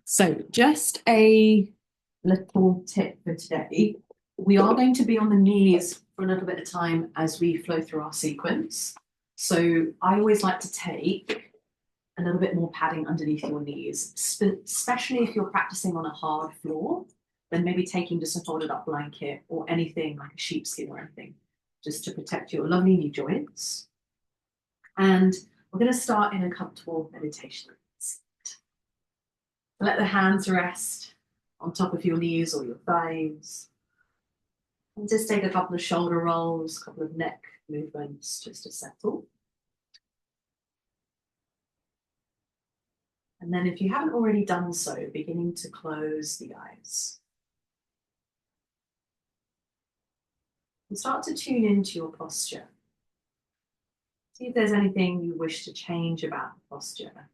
So, just a little tip for today. We are going to be on the knees for a little bit of time as we flow through our sequence. So, I always like to take a little bit more padding underneath your knees, especially if you're practicing on a hard floor, then maybe taking just a folded up blanket or anything like a sheepskin or anything, just to protect your lovely knee joints. And we're going to start in a comfortable meditation. Let the hands rest on top of your knees or your thighs. And just take a couple of shoulder rolls, a couple of neck movements just to settle. And then if you haven't already done so, beginning to close the eyes. And start to tune into your posture. See if there's anything you wish to change about the posture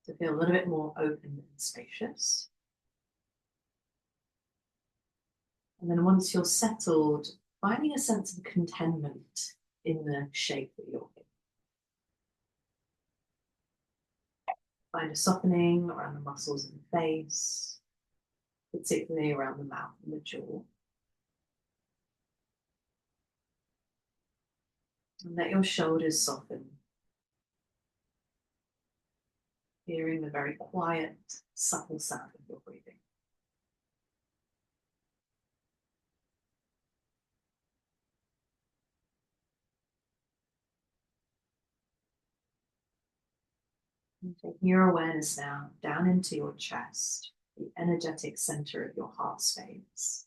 to feel a little bit more open and spacious. And then once you're settled, finding a sense of contentment in the shape that you're in. Find a softening around the muscles in the face, particularly around the mouth and the jaw. And let your shoulders soften, hearing the very quiet, subtle sound of your breathing. And taking your awareness now down into your chest, the energetic center of your heart space.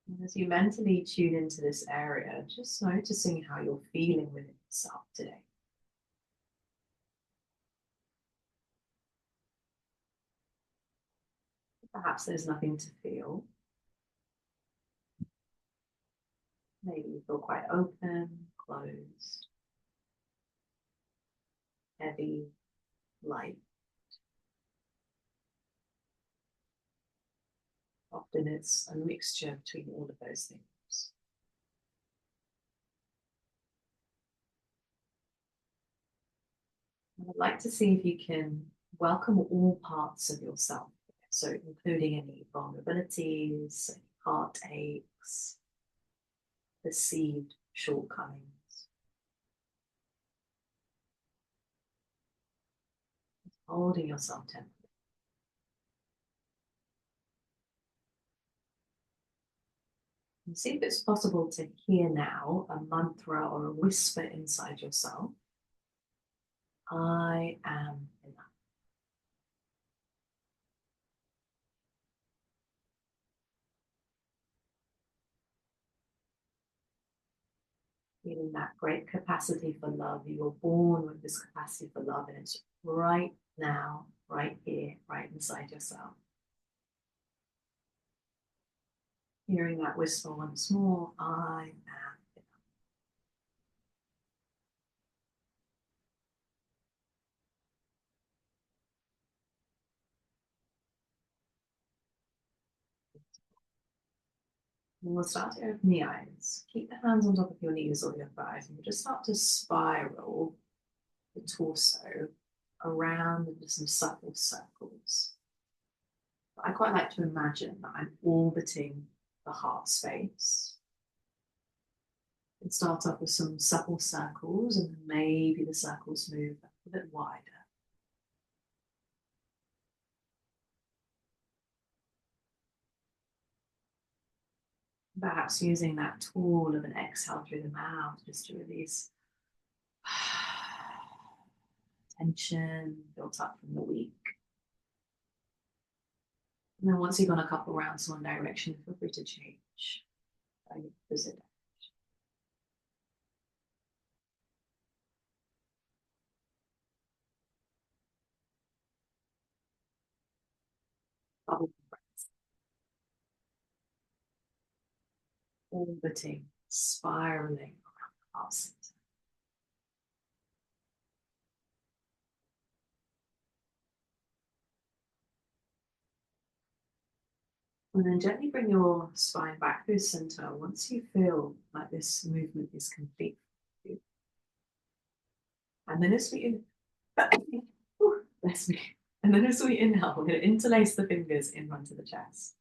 And as you mentally tune into this area, just noticing how you're feeling within yourself today. Perhaps there's nothing to feel. Maybe you feel quite open, closed, heavy, light. Often it's a mixture between all of those things. And I'd like to see if you can welcome all parts of yourself. So including any vulnerabilities, any heartaches, perceived shortcomings. Holding yourself tenderly. And see if it's possible to hear now a mantra or a whisper inside yourself. I am enough. Feeling that great capacity for love. You were born with this capacity for love, and it's right now, right here, right inside yourself. Hearing that whisper once more, I am enough. And we'll start to open the eyes. Keep the hands on top of your knees or your thighs, and we'll just start to spiral the torso around into some subtle circles. I quite like to imagine that I'm orbiting the heart space. And start off with some subtle circles, and then maybe the circles move a bit wider. Perhaps using that tool of an exhale through the mouth just to release tension built up from the week. And then once you've gone a couple rounds in one direction, feel free to change. Visit. Bubble breaths. Orbiting, spiraling around the heart center. And then gently bring your spine back through center once you feel like this movement is complete. And then as we Ooh, bless me. And then as we inhale, we're going to interlace the fingers in front of the chest.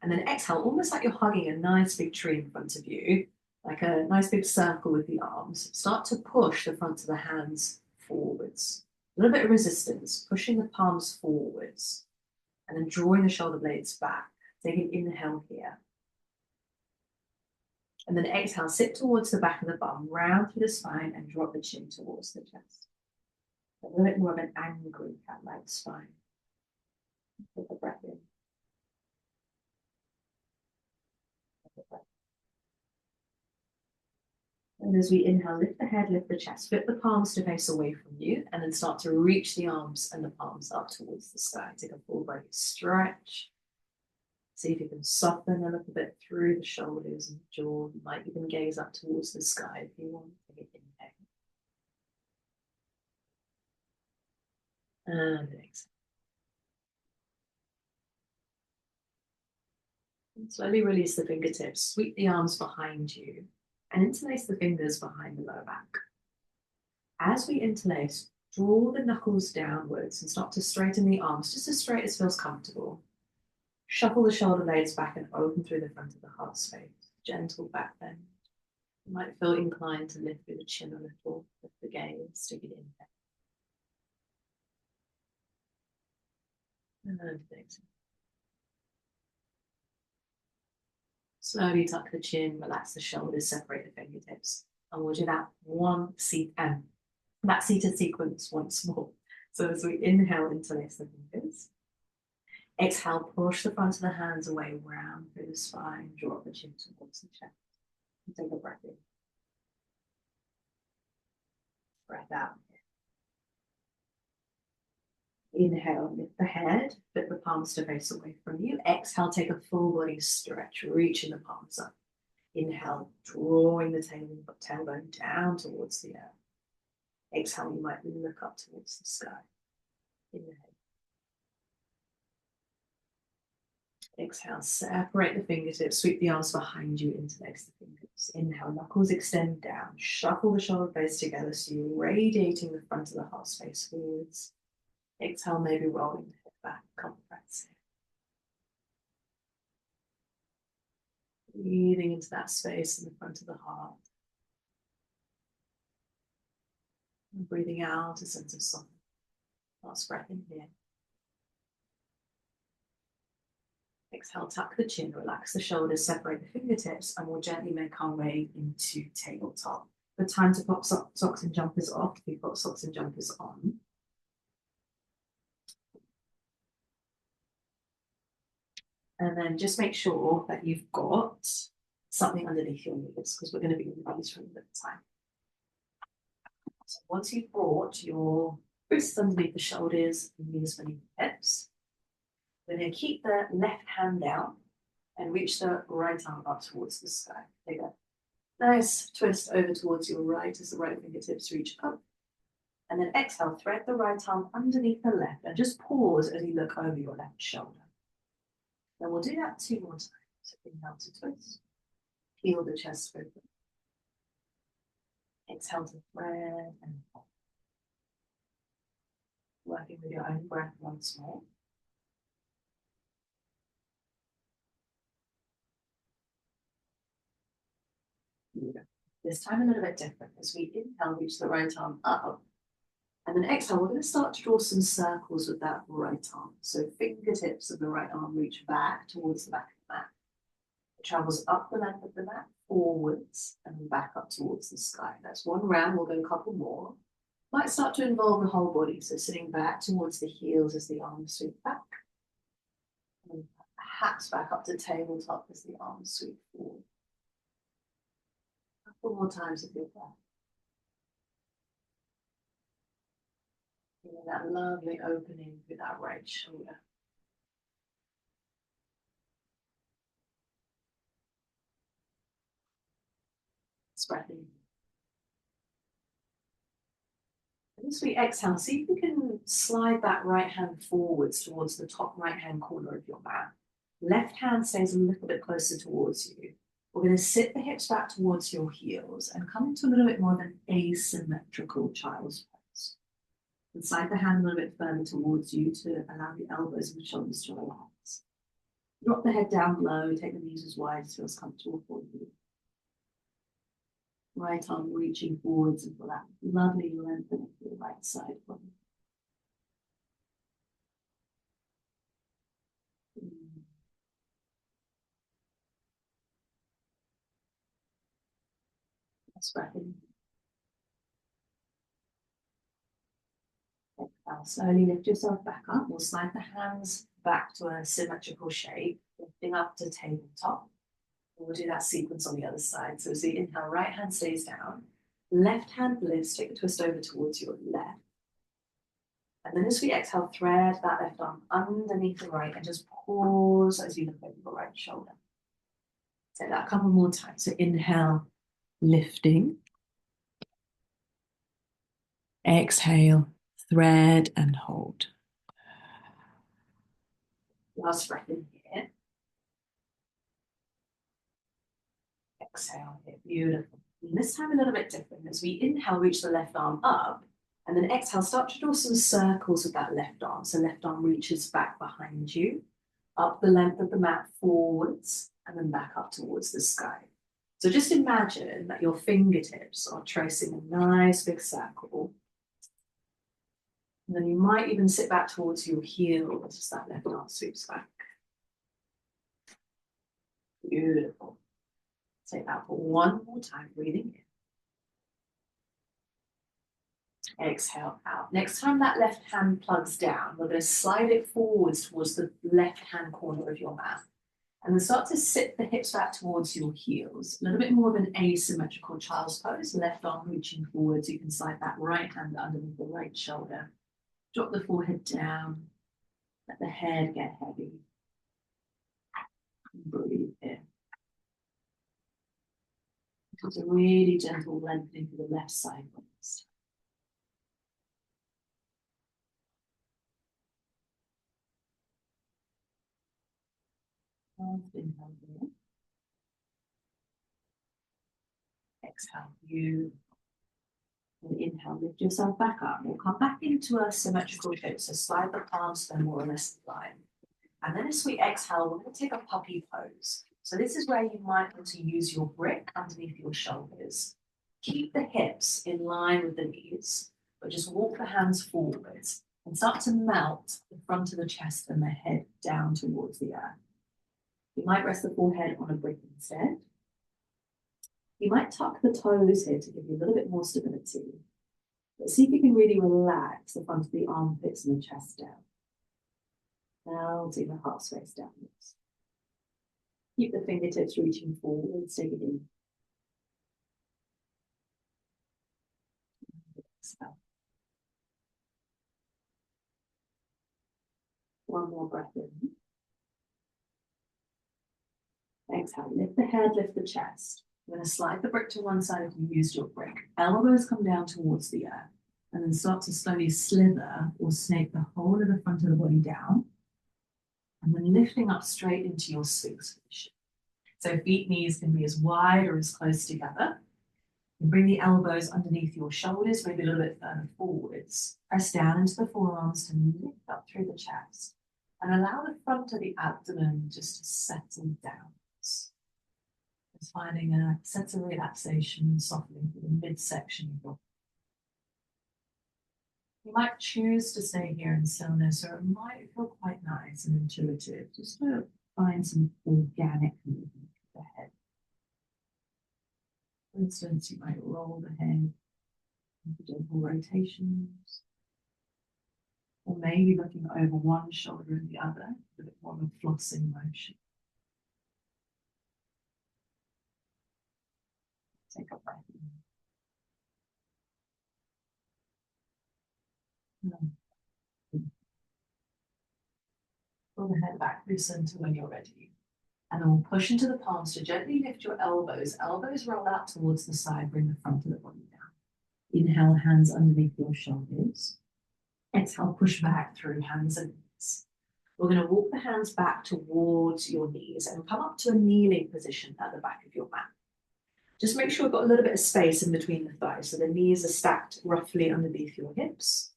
And then exhale, almost like you're hugging a nice big tree in front of you, like a nice big circle with the arms. Start to push the front of the hands forwards. A little bit of resistance, pushing the palms forwards, and then drawing the shoulder blades back. Take an inhale here. And then exhale, sit towards the back of the bum, round through the spine, and drop the chin towards the chest. A little bit more of an angry cat-like spine. Take a breath in. Take a breath. And as we inhale, lift the head, lift the chest, flip the palms to face away from you, and then start to reach the arms and the palms up towards the sky. Take a full body stretch. See if you can soften a little bit through the shoulders and the jaw. You might even gaze up towards the sky if you want. Take an inhale. And exhale. And slowly release the fingertips. Sweep the arms behind you and interlace the fingers behind the lower back. As we interlace, draw the knuckles downwards and start to straighten the arms just as straight as feels comfortable. Shuffle the shoulder blades back and open through the front of the heart space. Gentle back bend. You might feel inclined to lift through the chin a little, lift the gaze, take it in. And exhale. Slowly tuck the chin, relax the shoulders, separate the fingertips. And we'll do that that seated sequence once more. So as we inhale, interlace the fingers. Exhale, push the front of the hands away, round through the spine, drop the chin towards the chest. And take a breath in. Breath out. Inhale, lift the head, flip the palms to face away from you. Exhale, take a full body stretch, reaching the palms up. Inhale, drawing the tailbone down towards the earth. Exhale, you might look up towards the sky. Inhale. Exhale, separate the fingertips, sweep the arms behind you, interlace the fingers. Inhale, knuckles extend down, shuffle the shoulder blades together so you're radiating the front of the heart space forwards. Exhale, maybe rolling the head back, a couple breaths here. Breathing into that space in the front of the heart. And breathing out a sense of softness. Last breath in here. Exhale, tuck the chin, relax the shoulders, separate the fingertips, and we'll gently make our way into tabletop. The time to pop socks and jumpers off. We've got socks and jumpers on. And then just make sure that you've got something underneath your knees because we're going to be in the knees for a bit of time. So once you've brought your wrists underneath the shoulders and knees beneath the hips, we're going to keep the left hand down and reach the right arm up towards the sky. Take a nice twist over towards your right as the right fingertips reach up. And then exhale, thread the right arm underneath the left and just pause as you look over your left shoulder. Then we'll do that 2 more times. So inhale to twist, peel the chest open. Exhale to thread and pop. Working with your own breath once more. This time a little bit different. As we inhale, reach the right arm up. And then exhale, we're going to start to draw some circles with that right arm. So fingertips of the right arm reach back towards the back of the mat. It travels up the length of the mat, forwards, and back up towards the sky. That's one round. We'll go a couple more. Might start to involve the whole body. So sitting back towards the heels as the arms sweep back. And perhaps back up to tabletop as the arms sweep forward. A couple more times with your breath. Feeling that lovely opening through that right shoulder. Breath in. And as we exhale, see if we can slide that right hand forwards towards the top right hand corner of your mat. Left hand stays a little bit closer towards you. We're going to sit the hips back towards your heels and come into a little bit more of an asymmetrical child's pose. And slide the hand a little bit further towards you to allow the elbows and the shoulders to relax. Drop the head down low, take the knees as wide as feels comfortable for you. Right arm reaching forwards and for that lovely lengthening to the right side body. Let's breath in. Exhale, slowly lift yourself back up. We'll slide the hands back to a symmetrical shape, lifting up to tabletop. We'll do that sequence on the other side. So as you inhale, right hand stays down, left hand lifts, take the twist over towards your left. And then as we exhale, thread that left arm underneath the right and just pause as you look over your right shoulder. Take that a couple more times. So inhale, lifting. Exhale, thread and hold. Last breath in here. Exhale here, beautiful. And this time a little bit different. As we inhale, reach the left arm up, and then exhale, start to draw some circles with that left arm. So left arm reaches back behind you, up the length of the mat forwards, and then back up towards the sky. So just imagine that your fingertips are tracing a nice big circle. And then you might even sit back towards your heels as that left arm sweeps back. Beautiful. Take that for one more time, breathing in. Exhale out. Next time that left hand plugs down, we're going to slide it forwards towards the left hand corner of your mat. And then start to sit the hips back towards your heels. A little bit more of an asymmetrical child's pose. Left arm reaching forwards. You can slide that right hand underneath the right shoulder. Drop the forehead down. Let the head get heavy. Breathe in. It's a really gentle lengthening to the left side. Inhale here. Exhale, you. And inhale, lift yourself back up. We'll come back into a symmetrical shape. So slide the palms, then more or less in line. And then as we exhale, we're going to take a puppy pose. So this is where you might want to use your brick underneath your shoulders. Keep the hips in line with the knees, but just walk the hands forwards and start to melt the front of the chest and the head down towards the earth. You might rest the forehead on a brick instead. You might tuck the toes here to give you a little bit more stability. But see if you can really relax the front of the armpits and the chest down. Melting the heart space downwards. Keep the fingertips reaching forwards, take it in. Exhale. One more breath in. Exhale, lift the head, lift the chest. You're going to slide the brick to one side if you used your brick. Elbows come down towards the earth. And then start to slowly slither or snake the whole of the front of the body down. And then lifting up straight into your Sphinx position. So feet, knees can be as wide or as close together. And bring the elbows underneath your shoulders, maybe a little bit further forwards. Press down into the forearms to lift up through the chest. And allow the front of the abdomen just to settle down. Just finding a sense of relaxation and softening through the midsection of your body. You might choose to stay here in stillness, or it might feel quite nice and intuitive, just to find some organic movement of the head. For instance, you might roll the head into gentle rotations, or maybe looking over one shoulder and the other, a bit more of a flossing motion. Take a breath in. Pull the head back through center when you're ready. And then we'll push into the palms to gently lift your elbows. Elbows roll out towards the side, bring the front of the body down. Inhale, hands underneath your shoulders. Exhale, push back through hands and knees. We're going to walk the hands back towards your knees and come up to a kneeling position at the back of your mat. Just make sure you've got a little bit of space in between the thighs, so the knees are stacked roughly underneath your hips.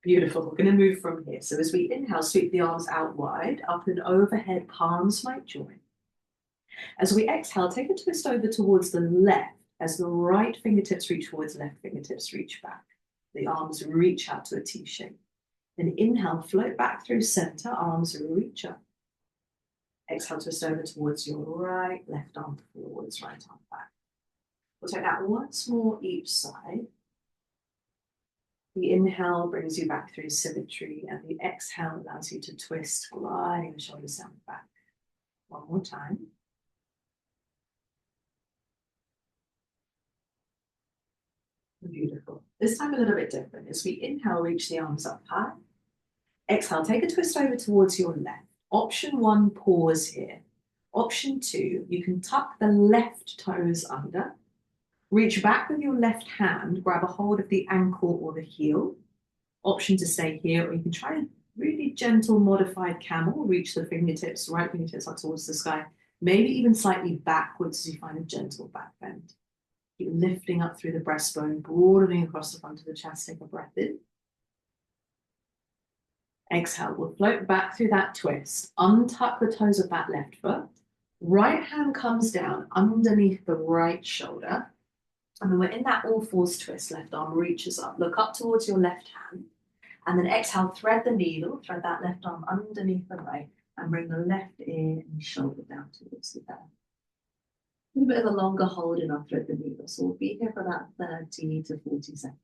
Beautiful. We're going to move from here. So as we inhale, sweep the arms out wide, up and overhead, palms might join. As we exhale, take a twist over towards the left as the right fingertips reach forwards, left fingertips reach back. The arms reach out to a T shape. Then inhale, float back through center, arms reach up. Exhale, twist over towards your right, left arm forwards, right arm back. We'll take that once more each side. The inhale brings you back through symmetry, and the exhale allows you to twist, gliding the shoulders down the back. One more time. Beautiful. This time a little bit different. As we inhale, reach the arms up high. Exhale, take a twist over towards your left. Option 1, pause here. Option 2, you can tuck the left toes under. Reach back with your left hand, grab a hold of the ankle or the heel. Option to stay here, or you can try a really gentle modified camel. Reach the fingertips, right fingertips up towards the sky, maybe even slightly backwards as you find a gentle back bend. Keep lifting up through the breastbone, broadening across the front of the chest. Take a breath in. Exhale, we'll float back through that twist. Untuck the toes of that left foot. Right hand comes down underneath the right shoulder. And then we're in that all fours twist. Left arm reaches up. Look up towards your left hand. And then exhale, thread the needle. Thread that left arm underneath the right. And bring the left ear and shoulder down towards the belly. A little bit of a longer hold in our thread the needle. So we'll be here for about 30 to 40 seconds.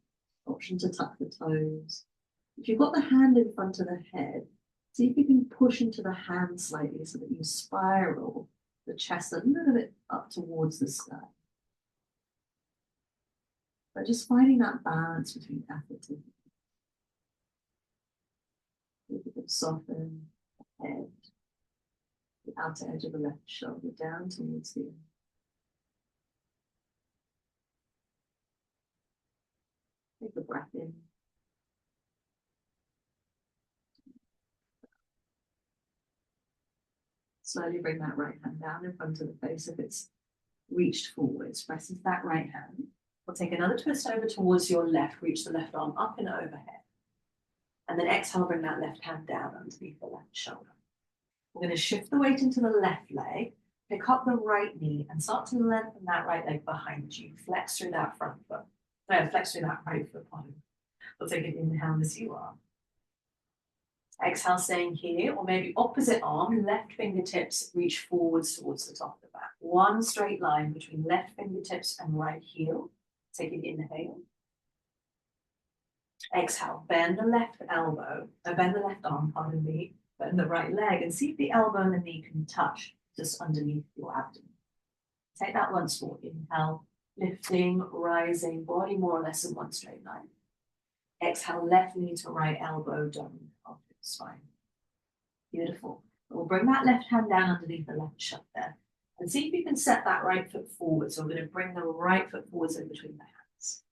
Option to tuck the toes. If you've got the hand in front of the head, see if you can push into the hand slightly so that you spiral the chest a little bit up towards the sky. But just finding that balance between effort and you can soften the head, the outer edge of the left shoulder down towards the end. Take a breath in. Slowly bring that right hand down in front of the face. If it's reached forwards, press into that right hand. We'll take another twist over towards your left, reach the left arm up and overhead. And then exhale, bring that left hand down underneath the left shoulder. We're going to shift the weight into the left leg, pick up the right knee and start to lengthen that right leg behind you. Flex through that front foot. No, flex through that right foot. We'll take an inhale as you are. Exhale, staying here, or maybe opposite arm, left fingertips reach forwards towards the top of the back. One straight line between left fingertips and right heel. Take an inhale. Exhale, bend the left elbow, bend the left arm, pardon me, bend the right leg, and see if the elbow and the knee can touch just underneath your abdomen. Take that once more. Inhale, lifting, rising, body more or less in one straight line. Exhale, left knee to right elbow, down onto the spine. Beautiful. We'll bring that left hand down underneath the left shoulder and see if you can set that right foot forward. So we're going to bring the right foot forwards in between the hands.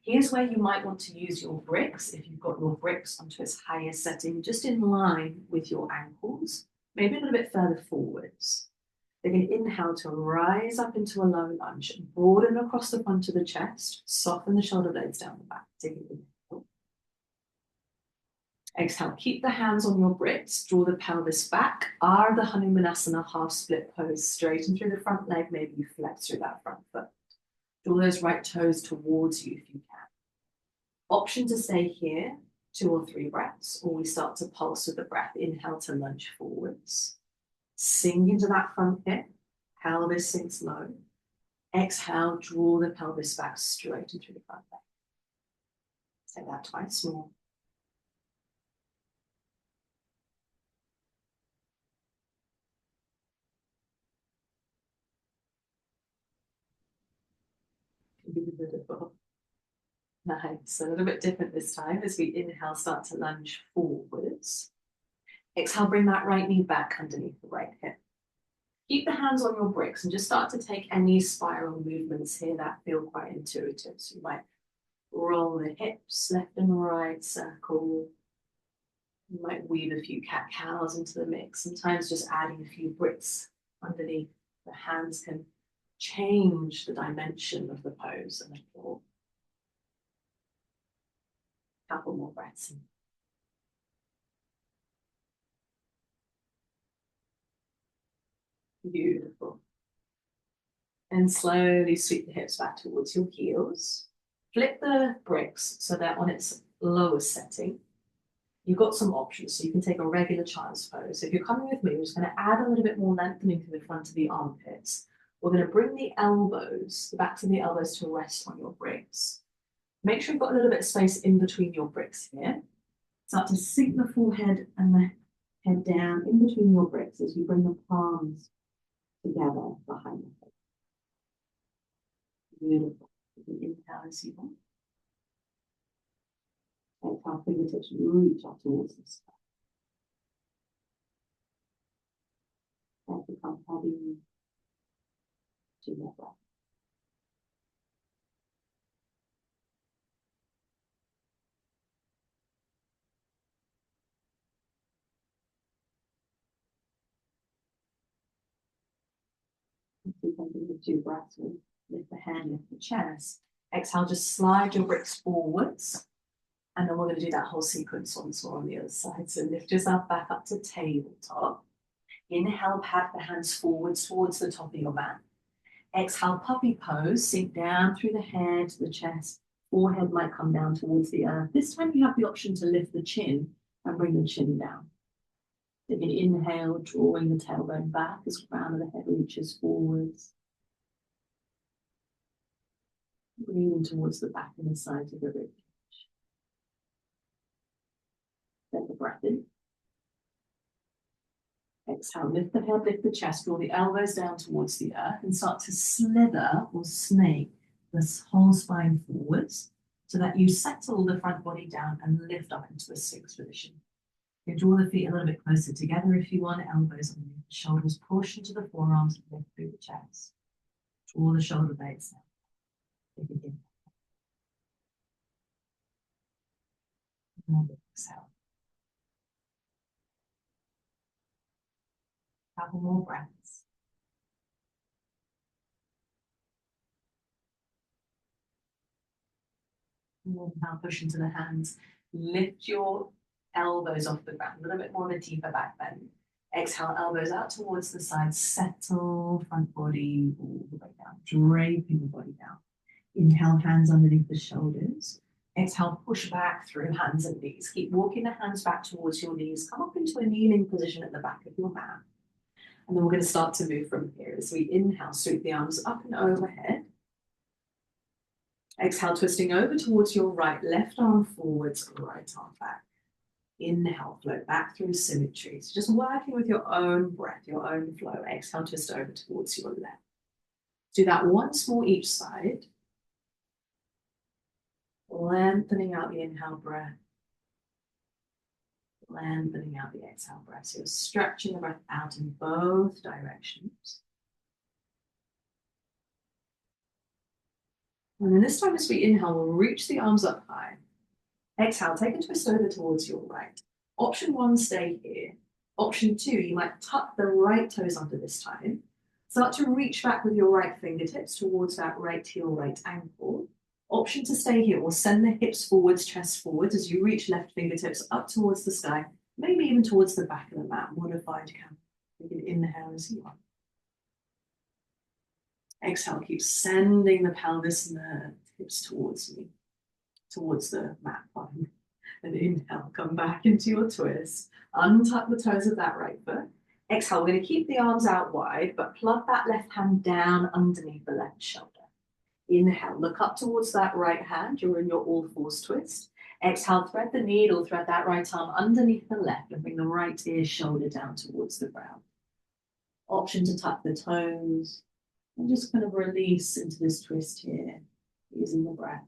Here's where you might want to use your bricks. If you've got your bricks onto its highest setting, just in line with your ankles, maybe a little bit further forwards. Then inhale to rise up into a low lunge, broaden across the front of the chest, soften the shoulder blades down the back. Take an inhale. Exhale, keep the hands on your bricks, draw the pelvis back, Ardha Hanumanasana, half split pose, straighten through the front leg, maybe you flex through that front foot. Draw those right toes towards you if you can. Option to stay here, 2 or 3 breaths, or we start to pulse with the breath. Inhale to lunge forwards. Sink into that front hip, pelvis sinks low. Exhale, draw the pelvis back straight into the front leg. Take that twice more. Beautiful. Nice. A little bit different this time as we inhale, start to lunge forwards. Exhale, bring that right knee back underneath the right hip. Keep the hands on your bricks and just start to take any spiral movements here that feel quite intuitive. So you might roll the hips left and right, circle. You might weave a few cat-cows into the mix. Sometimes just adding a few bricks underneath the hands can change the dimension of the pose and the floor. Couple more breaths in. Beautiful. And slowly sweep the hips back towards your heels. Flip the bricks so they're on its lowest setting. You've got some options, so you can take a regular child's pose. If you're coming with me, we're just going to add a little bit more lengthening to the front of the armpits. We're going to bring the elbows, the backs of the elbows to rest on your bricks. Make sure you've got a little bit of space in between your bricks here. Start to sink the forehead and the head down in between your bricks as you bring the palms together behind the head. Beautiful. You can inhale as you want. Exhale, fingertips reach up towards the sky. And become heavy to your breath. You can do the 2 breaths with lift the hand, lift the chest. Exhale, just slide your bricks forwards. And then we're going to do that whole sequence once more on the other side. So lift yourself back up to tabletop. Inhale, pat the hands forwards towards the top of your mat. Exhale, puppy pose, sink down through the head, the chest. Forehead might come down towards the earth. This time you have the option to lift the chin and bring the chin down. You can inhale, drawing the tailbone back as the crown of the head reaches forwards. Breathing towards the back and the sides of the rib cage. Take the breath in. Exhale, lift the head, lift the chest, draw the elbows down towards the earth and start to slither or snake this whole spine forwards so that you settle the front body down and lift up into the 6th position. You can draw the feet a little bit closer together if you want, elbows underneath the shoulders, push into the forearms and lift through the chest. Draw the shoulder blades down. Begin. And exhale. Couple more breaths. Now push into the hands. Lift your elbows off the ground, a little bit more of a deeper back bend. Exhale, elbows out towards the side. Settle front body all the way down, draping the body down. Inhale, hands underneath the shoulders. Exhale, push back through hands and knees. Keep walking the hands back towards your knees. Come up into a kneeling position at the back of your mat. And then we're going to start to move from here. As we inhale, sweep the arms up and overhead. Exhale, twisting over towards your right, left arm forwards, right arm back. Inhale, float back through symmetry. So just working with your own breath, your own flow. Exhale, twist over towards your left. Do that once more each side. Lengthening out the inhale breath. Lengthening out the exhale breath. So you're stretching the breath out in both directions. And then this time as we inhale, we'll reach the arms up high. Exhale, take a twist over towards your right. Option 1, stay here. Option 2, you might tuck the right toes under this time. Start to reach back with your right fingertips towards that right heel, right ankle. Option to stay here or send the hips forwards, chest forwards as you reach left fingertips up towards the sky, maybe even towards the back of the mat. Modified count. You can inhale as you want. Exhale, keep sending the pelvis and the hips towards me, towards the mat line. And inhale, come back into your twist. Untuck the toes of that right foot. Exhale, we're going to keep the arms out wide, but plug that left hand down underneath the left shoulder. Inhale, look up towards that right hand. You're in your all fours twist. Exhale, thread the needle, thread that right arm underneath the left and bring the right ear shoulder down towards the ground. Option to tuck the toes and just kind of release into this twist here, using the breath.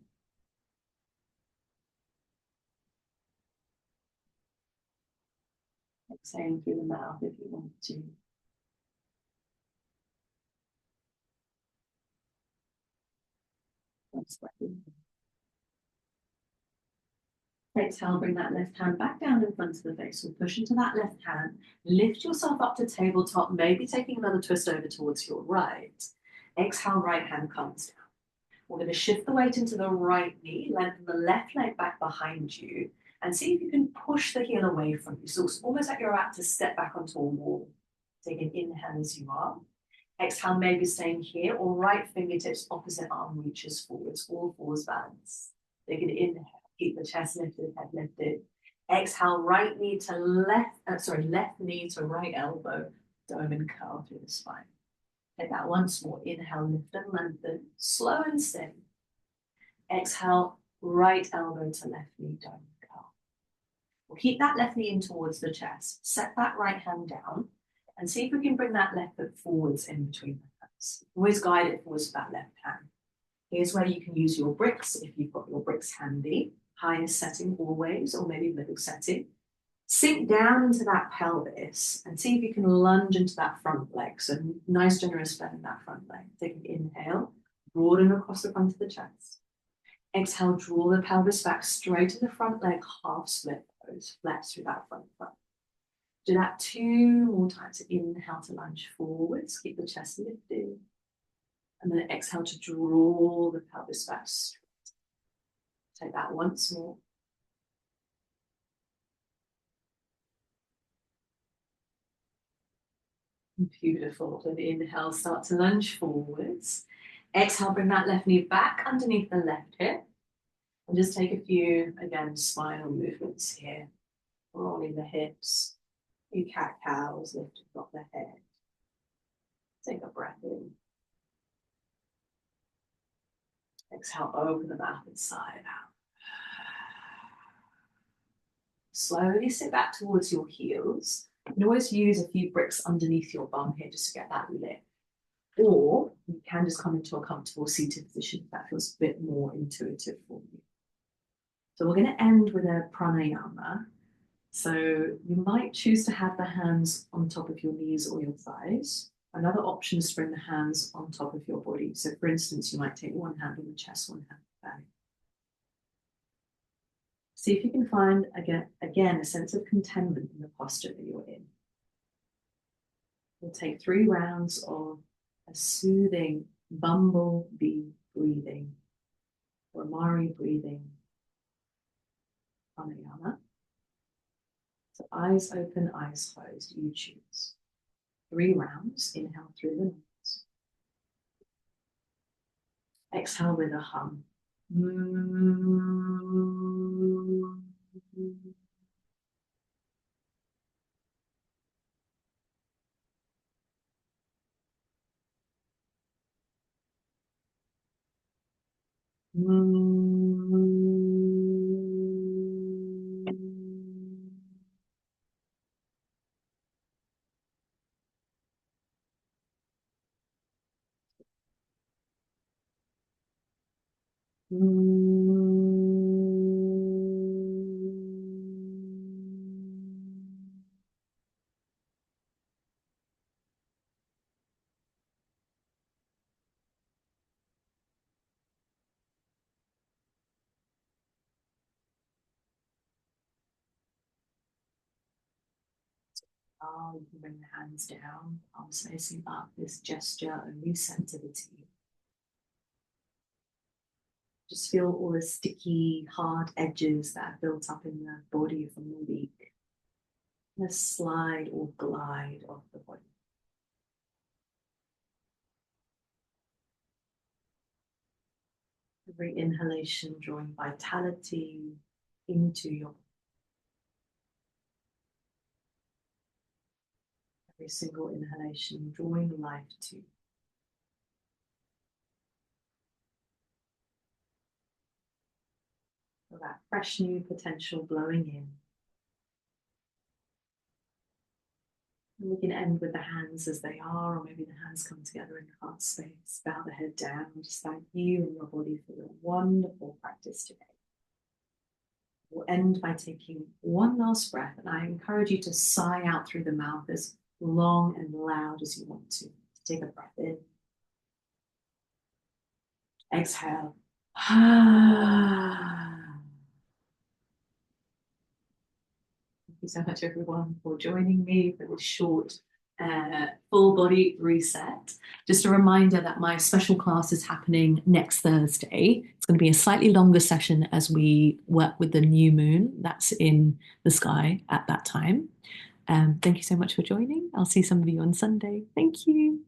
Exhaling through the mouth if you want to. Exhale, bring that left hand back down in front of the face. We'll push into that left hand. Lift yourself up to tabletop, maybe taking another twist over towards your right. Exhale, right hand comes down. We're going to shift the weight into the right knee, lengthen the left leg back behind you, and see if you can push the heel away from you. So it's almost like you're about to step back onto a wall. Take an inhale as you are. Exhale, maybe staying here, or right fingertips, opposite arm reaches forwards, all fours balance. Take an inhale, keep the chest lifted, head lifted. Exhale, right knee to left knee to right elbow, dome and curl through the spine. Take that once more. Inhale, lift and lengthen, slow and steady. Exhale, right elbow to left knee, dome and curl. We'll keep that left knee in towards the chest. Set that right hand down and see if we can bring that left foot forwards in between the hands. Always guide it forwards with that left hand. Here's where you can use your bricks if you've got your bricks handy. Highest setting always, or maybe middle setting. Sink down into that pelvis and see if you can lunge into that front leg. So nice generous bend in that front leg. Take an inhale, broaden across the front of the chest. Exhale, draw the pelvis back straight to the front leg, half split pose, flex through that front foot. Do that 2 more times. Inhale to lunge forwards, keep the chest lifted. And then exhale to draw the pelvis back straight. Take that once more. Beautiful. With the inhale, start to lunge forwards. Exhale, bring that left knee back underneath the left hip. And just take a few, again, spinal movements here. Rolling the hips. You cat-cows, lift and drop the head. Take a breath in. Exhale, open the mouth and sigh out. Slowly sit back towards your heels. You can always use a few bricks underneath your bum here just to get that lift. Or you can just come into a comfortable seated position if that feels a bit more intuitive for you. So we're going to end with a pranayama. So you might choose to have the hands on top of your knees or your thighs. Another option is to bring the hands on top of your body. So for instance, you might take one hand on the chest, one hand on the belly. See if you can find, again, a sense of contentment in the posture that you're in. We'll take 3 rounds of a soothing bumblebee breathing, or Mari breathing, pranayama. So eyes open, eyes closed, you choose. 3 rounds, inhale through the nose. Exhale with a hum. You can bring the hands down, palms facing up. This gesture and receptivity. Just feel all the sticky, hard edges that are built up in the body from the week. And a slide or glide off the body. Every inhalation drawing vitality into your body. Every single inhalation drawing life to you. So that fresh new potential blowing in. And we can end with the hands as they are, or maybe the hands come together in heart space. Bow the head down. Just thank you and your body for your wonderful practice today. We'll end by taking one last breath, and I encourage you to sigh out through the mouth as long and loud as you want to. Take a breath in. Exhale. Thank you so much, everyone, for joining me for this short full body reset. Just a reminder that my special class is happening next Thursday. It's going to be a slightly longer session as we work with the new moon that's in the sky at that time. Thank you so much for joining. I'll see some of you on Sunday. Thank you.